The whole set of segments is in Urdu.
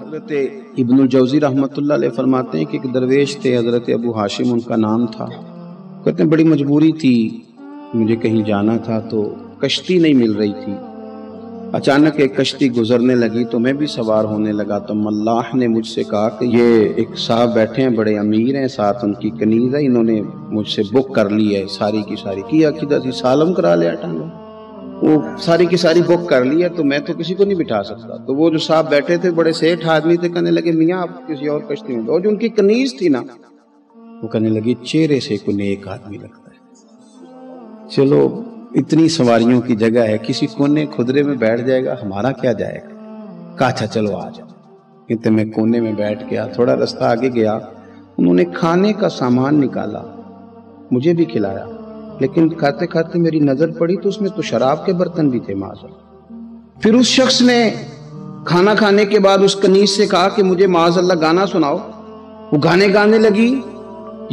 حضرت ابن الجوزی رحمۃ اللہ علیہ فرماتے ہیں کہ ایک درویش تھے، حضرت ابو ہاشم ان کا نام تھا۔ کہتے ہیں بڑی مجبوری تھی، مجھے کہیں جانا تھا تو کشتی نہیں مل رہی تھی۔ اچانک ایک کشتی گزرنے لگی تو میں بھی سوار ہونے لگا تو ملاح نے مجھ سے کہا کہ یہ ایک صاحب بیٹھے ہیں، بڑے امیر ہیں، ساتھ ان کی کنیز ہے، انہوں نے مجھ سے بک کر لی ہے ساری کی ساری، کیا کدھر سی سالم کرا لیا ٹانگا، وہ ساری کی ساری بک کر لی ہے، تو میں تو کسی کو نہیں بٹھا سکتا۔ تو وہ جو صاحب بیٹھے تھے بڑے سیٹھ آدمی تھے، کہنے لگے میاں آپ کسی اور کشتی میں، اور جو ان کی کنیز تھی نا وہ کہنے لگی چہرے سے کوئی نیک آدمی لگتا ہے، چلو اتنی سواریوں کی جگہ ہے، کسی کونے خدرے میں بیٹھ جائے گا، ہمارا کیا جائے گا۔ کہا اچھا چلو آ جاؤ۔ کہتے میں کونے میں بیٹھ گیا، تھوڑا رستہ آگے گیا، انہوں نے کھانے کا سامان نکالا، مجھے بھی کھلایا، لیکن کھاتے کھاتے میری نظر پڑی تو اس میں تو شراب کے برتن بھی تھے معاذ۔ پھر اس شخص نے کھانا کھانے کے بعد اس کنیز سے کہا کہ مجھے معاذ اللہ گانا سناؤ، وہ گانے گانے لگی،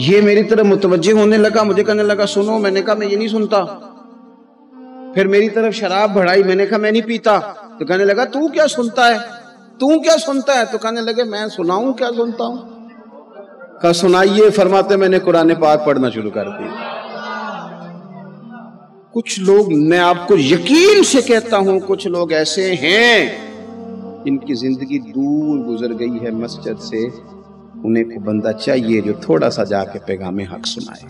یہ میری طرف متوجہ ہونے لگا، مجھے کہنے لگا سنو، میں نے کہا میں یہ نہیں سنتا۔ پھر میری طرف شراب بڑھائی، میں نے کہا میں نہیں پیتا، تو کہنے لگا تو کیا سنتا ہے، تو کیا سنتا ہے، تو کہنے لگے میں سناؤں کیا سنتا ہوں۔ کہا سنائیے، فرماتے میں نے قرآن پاک پڑھنا شروع کر دی۔ کچھ لوگ، میں آپ کو یقین سے کہتا ہوں، کچھ لوگ ایسے ہیں ان کی زندگی دور گزر گئی ہے مسجد سے، انہیں کو بندہ چاہیے جو تھوڑا سا جا کے پیغام حق سنائے۔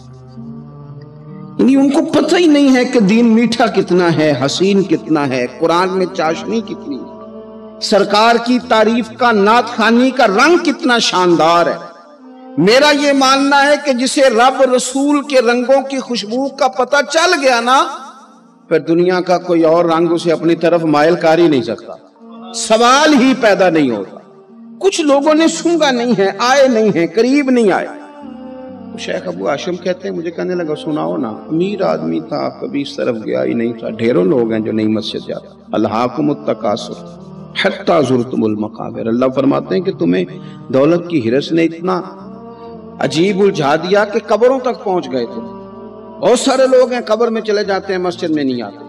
یعنی ان کو پتہ ہی نہیں ہے کہ دین میٹھا کتنا ہے، حسین کتنا ہے، قرآن میں چاشنی کتنی ہے، سرکار کی تعریف کا، نعت خوانی کا رنگ کتنا شاندار ہے۔ میرا یہ ماننا ہے کہ جسے رب رسول کے رنگوں کی خوشبو کا پتہ چل گیا نا، پھر دنیا کا کوئی اور رنگ اسے اپنی طرف مائل کر ہی نہیں سکتا، سوال ہی پیدا نہیں ہوتا۔ کچھ لوگوں نے سونگا نہیں ہے، آئے نہیں ہیں، قریب نہیں آئے۔ شیخ ابو ہاشم کہتے ہیں مجھے کہنے لگا سناؤ نا، امیر آدمی تھا، کبھی اس طرف گیا ہی نہیں تھا، ڈھیروں لوگ ہیں جو نہیں مسجد جاتے۔ الہاکم التکاثر حتی زرتم المقابر، اللہ فرماتے ہیں کہ تمہیں دولت کی ہرس نے اتنا عجیب الجھا دیا کہ قبروں تک پہنچ گئے تھے۔ بہت سارے لوگ ہیں قبر میں چلے جاتے ہیں، مسجد میں نہیں آتے۔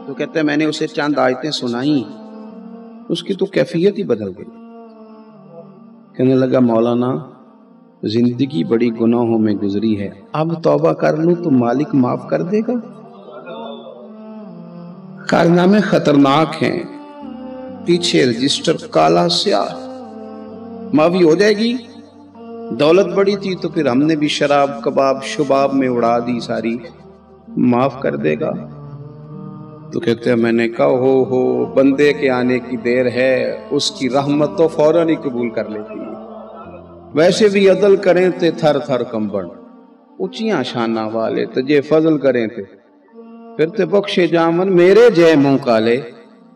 تو کہتے ہیں میں نے اسے چند آیتیں سنائیں، اس کی تو کیفیت ہی بدل گئی۔ کہنے لگا مولانا زندگی بڑی گناہوں میں گزری ہے، اب توبہ کر لوں تو مالک معاف کر دے گا؟ کارنامے خطرناک ہیں، پیچھے رجسٹر کالا سیاہ، معافی ہو جائے گی۔ دولت بڑی تھی تو پھر ہم نے بھی شراب کباب شباب میں اڑا دی ساری، معاف کر دے گا؟ تو کہتے ہیں میں نے کہا ہو بندے کے آنے کی دیر ہے، اس کی رحمت تو فوراً ہی قبول کر لیتی ہے۔ ویسے بھی عدل کریں تے تھر تھر کمبن، اونچیاں شانہ والے تجھے فضل کریں تے پھر تے بخشے جامن میرے جے منہ کالے۔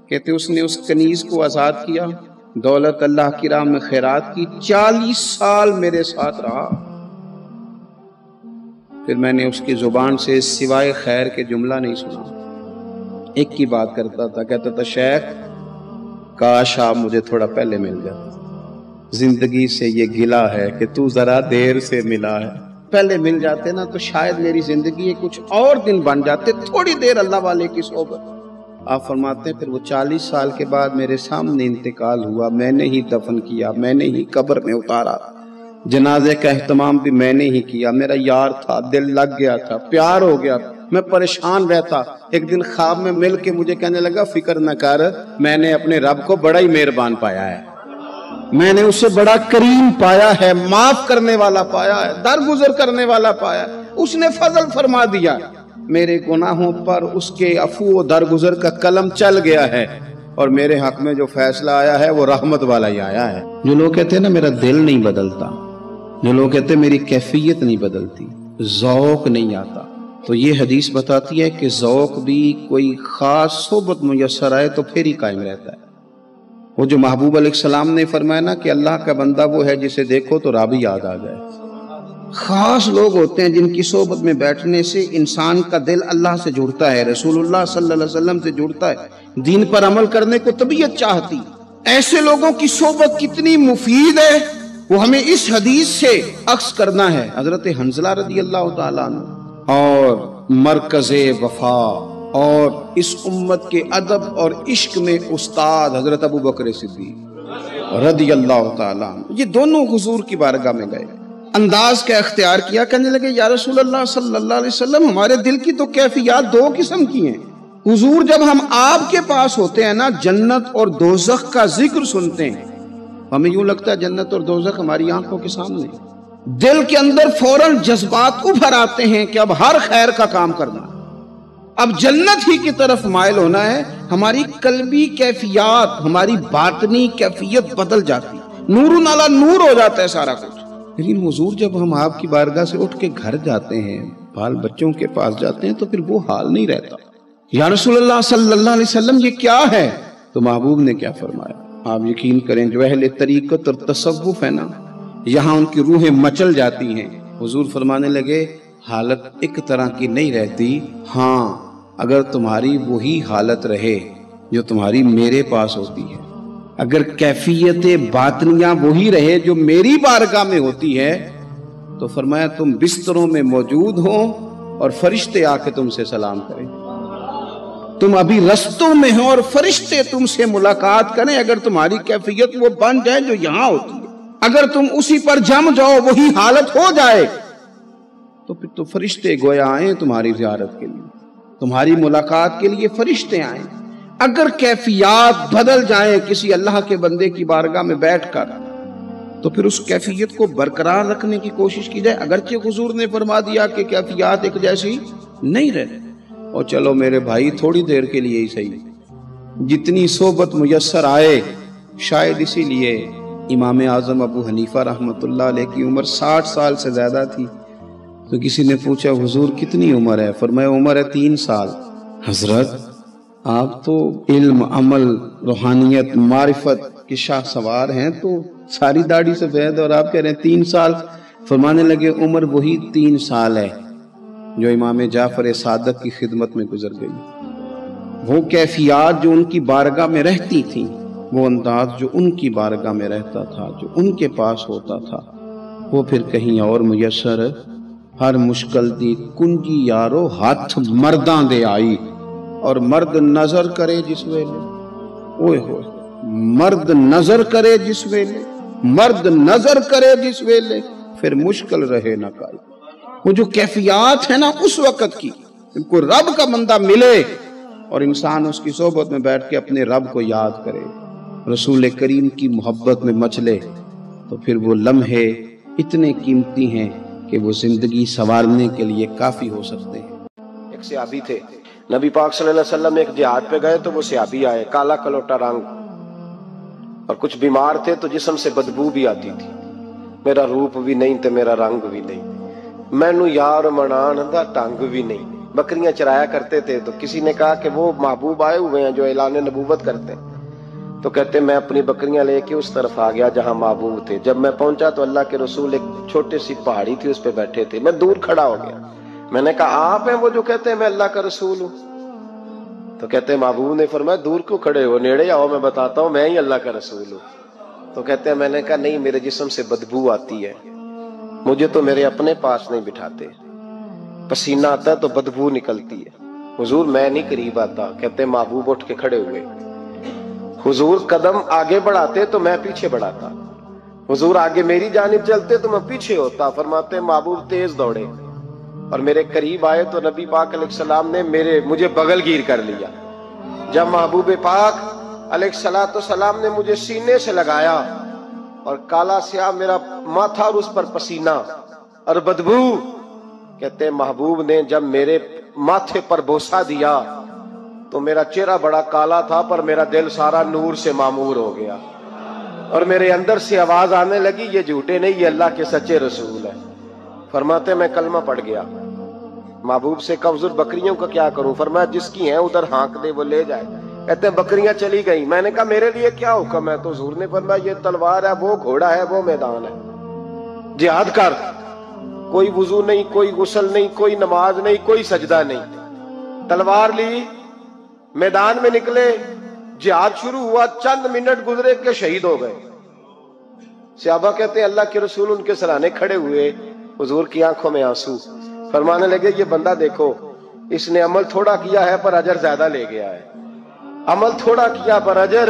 کہتے اس نے اس کنیز کو آزاد کیا، دولت اللہ کی راہ میں خیرات کی، 40 سال میرے ساتھ رہا۔ پھر میں نے اس کی زبان سے سوائے خیر کے جملہ نہیں سنا، ایک ہی بات کرتا تھا، کہتا تھا شیخ کاش آپ مجھے تھوڑا پہلے مل جاتے، زندگی سے یہ گلہ ہے کہ تو ذرا دیر سے ملا ہے، پہلے مل جاتے نا تو شاید میری زندگی کچھ اور دن بن جاتے، تھوڑی دیر اللہ والے کی صحبت۔ آپ فرماتے ہیں پھر وہ 40 سال کے بعد میرے سامنے انتقال ہوا، میں نے ہی دفن کیا، میں نے ہی قبر میں اتارا، جنازے کا اہتمام بھی میں نے ہی کیا۔ میرا یار تھا، دل لگ گیا تھا، پیار ہو گیا، میں پریشان رہتا۔ ایک دن خواب میں مل کے مجھے کہنے لگا فکر نہ کر، میں نے اپنے رب کو بڑا ہی مہربان پایا ہے، میں نے اسے بڑا کریم پایا ہے، معاف کرنے والا پایا ہے، درگزر کرنے والا پایا ہے، اس نے فضل فرما دیا، میرے گناہوں پر اس کے عفو و درگزر کا قلم چل گیا ہے، اور میرے حق میں جو فیصلہ آیا ہے وہ رحمت والا ہی آیا ہے۔ جو لوگ کہتے ہیں نا میرا دل نہیں بدلتا، جو لوگ کہتے ہیں میری کیفیت نہیں بدلتی، ذوق نہیں آتا، تو یہ حدیث بتاتی ہے کہ ذوق بھی کوئی خاص صحبت میسر آئے تو پھر ہی قائم رہتا ہے۔ وہ جو محبوب علیہ السلام نے فرمایا نا کہ اللہ کا بندہ وہ ہے جسے دیکھو تو رب یاد آ جائے۔ خاص لوگ ہوتے ہیں جن کی صحبت میں بیٹھنے سے انسان کا دل اللہ سے جڑتا ہے، رسول اللہ صلی اللہ علیہ وسلم سے جڑتا ہے، دین پر عمل کرنے کو طبیعت چاہتی۔ ایسے لوگوں کی صحبت کتنی مفید ہے وہ ہمیں اس حدیث سے عکس کرنا ہے۔ حضرت حنظلہ رضی اللہ تعالیٰ عنہ اور مرکز وفا اور اس امت کے ادب اور عشق میں استاد حضرت ابو بکر صدیق رضی اللہ تعالیٰ عنہ۔ یہ دونوں حضور کی بارگاہ میں گئے، انداز کا اختیار کیا، کہنے لگے یا رسول اللہ صلی اللہ علیہ وسلم، ہمارے دل کی تو کیفیات دو قسم کی ہیں۔ حضور جب ہم آپ کے پاس ہوتے ہیں نا، جنت اور دوزخ کا ذکر سنتے ہیں، ہمیں یوں لگتا ہے جنت اور دوزخ ہماری آنکھوں کے سامنے، دل کے اندر فوراً جذبات ابھر آتے ہیں کہ اب ہر خیر کا کام کرنا، اب جنت ہی کی طرف مائل ہونا ہے۔ ہماری قلبی کیفیات، ہماری باطنی کیفیت بدل جاتی، نور علی نور ہو جاتا ہے سارا کچھ۔ لیکن حضور جب ہم آپ کی بارگاہ سے اٹھ کے گھر جاتے ہیں، بال بچوں کے پاس جاتے ہیں، تو پھر وہ حال نہیں رہتا۔ یا رسول اللہ صلی اللہ علیہ وسلم یہ کیا ہے؟ تو محبوب نے کیا فرمایا؟ آپ یقین کریں جو اہل طریقت اور تصوف ہے نا، یہاں ان کی روحیں مچل جاتی ہیں۔ حضور فرمانے لگے حالت ایک طرح کی نہیں رہتی، ہاں اگر تمہاری وہی حالت رہے جو تمہاری میرے پاس ہوتی ہے، اگر کیفیت باطنیہ وہی رہے جو میری بارگاہ میں ہوتی ہے، تو فرمایا تم بستروں میں موجود ہو اور فرشتے آ کے تم سے سلام کریں، تم ابھی رستوں میں ہو اور فرشتے تم سے ملاقات کریں، اگر تمہاری کیفیت وہ بن جائے جو یہاں ہوتی ہے، اگر تم اسی پر جم جاؤ وہی حالت ہو جائے، تو پھر تو فرشتے گویا آئیں تمہاری زیارت کے لیے، تمہاری ملاقات کے لیے فرشتے آئیں۔ اگر کیفیات بدل جائیں کسی اللہ کے بندے کی بارگاہ میں بیٹھ کر، تو پھر اس کیفیت کو برقرار رکھنے کی کوشش کی جائے، اگرچہ حضور نے فرما دیا کہ کیفیات ایک جیسی نہیں رہتی، اور چلو میرے بھائی تھوڑی دیر کے لیے ہی صحیح، جتنی صحبت میسر آئے۔ شاید اسی لیے امام اعظم ابو حنیفہ رحمۃ اللہ علیہ کی عمر 60 سال سے زیادہ تھی، تو کسی نے پوچھا حضور کتنی عمر ہے؟ فرمایا عمر ہے 3 سال۔ حضرت آپ تو علم، عمل، روحانیت، معرفت کے شاہ سوار ہیں، تو ساری داڑھی سفید اور آپ کہہ رہے ہیں 3 سال۔ فرمانے لگے عمر وہی 3 سال ہے جو امام جعفر صادق کی خدمت میں گزر گئی۔ وہ کیفیات جو ان کی بارگاہ میں رہتی تھیں، وہ انداز جو ان کی بارگاہ میں رہتا تھا، جو ان کے پاس ہوتا تھا، وہ پھر کہیں اور میسر ہر مشکل دی کنجی یارو ہاتھ مرداں دے آئی، اور مرد نظر کرے جس ویلے، اوئے ہوئے مرد نظر کرے جس ویلے، مرد نظر کرے جس ویلے، پھر مشکل رہے نہ کائی۔ وہ جو کیفیات ہے نا اس وقت کی، کوئی رب کا بندہ ملے اور انسان اس کی صحبت میں بیٹھ کے اپنے رب کو یاد کرے، رسول کریم کی محبت میں مچلے، تو پھر وہ لمحے اتنے قیمتی ہیں کہ وہ زندگی سنوارنے کے لیے کافی ہو سکتے ہیں۔ ایک صحابی تھے، نبی پاک صلی اللہ علیہ وسلم ایک جہاد پہ گئے تو وہ صحابی آئے، کالا کلوٹا رنگ، اور کچھ بیمار تھے تو جسم سے بدبو بھی آتی تھی، میرا روپ بھی نہیں تے میرا رنگ بھی نہیں، مینو یار منان دا ٹنگ بھی نہیں۔ بکریاں چرایا کرتے تھے، تو کسی نے کہا کہ وہ محبوب آئے ہوئے ہیں جو اعلان نبوت کرتے ہیں، تو کہتے میں اپنی بکریاں لے کے اس طرف آ گیا جہاں محبوب تھے۔ جب میں پہنچا تو اللہ کے رسول ایک چھوٹے سی پہاڑی تھی اس پہ بیٹھے تھے، میں دور کھڑا ہو گیا، میں نے کہا آپ ہیں وہ جو کہتے ہیں میں اللہ کا رسول ہوں؟ تو کہتے ہیں محبوب نے فرمایا دور کیوں کھڑے ہو، نیڑے آؤ میں بتاتا ہوں میں ہی اللہ کا رسول ہوں۔ تو کہتے ہیں میں نے کہا نہیں، میرے جسم سے بدبو آتی ہے، مجھے تو میرے اپنے پاس نہیں بٹھاتے، پسینہ آتا ہے تو بدبو نکلتی ہے، حضور میں نہیں قریب آتا۔ کہتے ہیں محبوب اٹھ کے کھڑے ہوئے، حضور قدم آگے بڑھاتے تو میں پیچھے بڑھاتا، حضور آگے میری جانب چلتے تو میں پیچھے ہوتا۔ فرماتے محبوب تیز دوڑے اور میرے قریب آئے تو نبی پاک علیہ السلام نے مجھے بغل گیر کر لیا۔ جب محبوب پاک علیہ السلام نے مجھے سینے سے لگایا اور کالا سیاہ میرا ماتھا اور اس پر پسینہ اور بدبو، کہتے ہیں محبوب نے جب میرے ماتھے پر بوسہ دیا تو میرا چہرہ بڑا کالا تھا پر میرا دل سارا نور سے معمور ہو گیا، اور میرے اندر سے آواز آنے لگی یہ جھوٹے نہیں، یہ اللہ کے سچے رسول ہے۔ فرماتے میں کلمہ پڑھ گیا۔ محبوب سے کہا حضور بکریوں کا کیا کروں؟ فرمایا جس کی ہیں ادھر ہانک دے وہ لے جائے۔ کہتے ہیں بکریاں چلی گئیں، میں نے کہا میرے لیے کیا حکم ہے؟ تو حضور نے فرمایا یہ تلوار ہے، وہ گھوڑا ہے، وہ میدان ہے، جہاد کر۔ کوئی وضو نہیں، کوئی غسل نہیں، کوئی نماز نہیں، کوئی سجدہ نہیں، تلوار لی، میدان میں نکلے، جہاد شروع ہوا، چند منٹ گزرے کہ شہید ہو گئے۔ صحابہ کہتے ہیں اللہ کے رسول ان کے سرانے کھڑے ہوئے، حضور کی آنکھوں میں آنسو، فرمانے لگے یہ بندہ دیکھو، اس نے عمل تھوڑا کیا ہے پر اجر زیادہ لے گیا ہے، عمل تھوڑا کیا پر اجر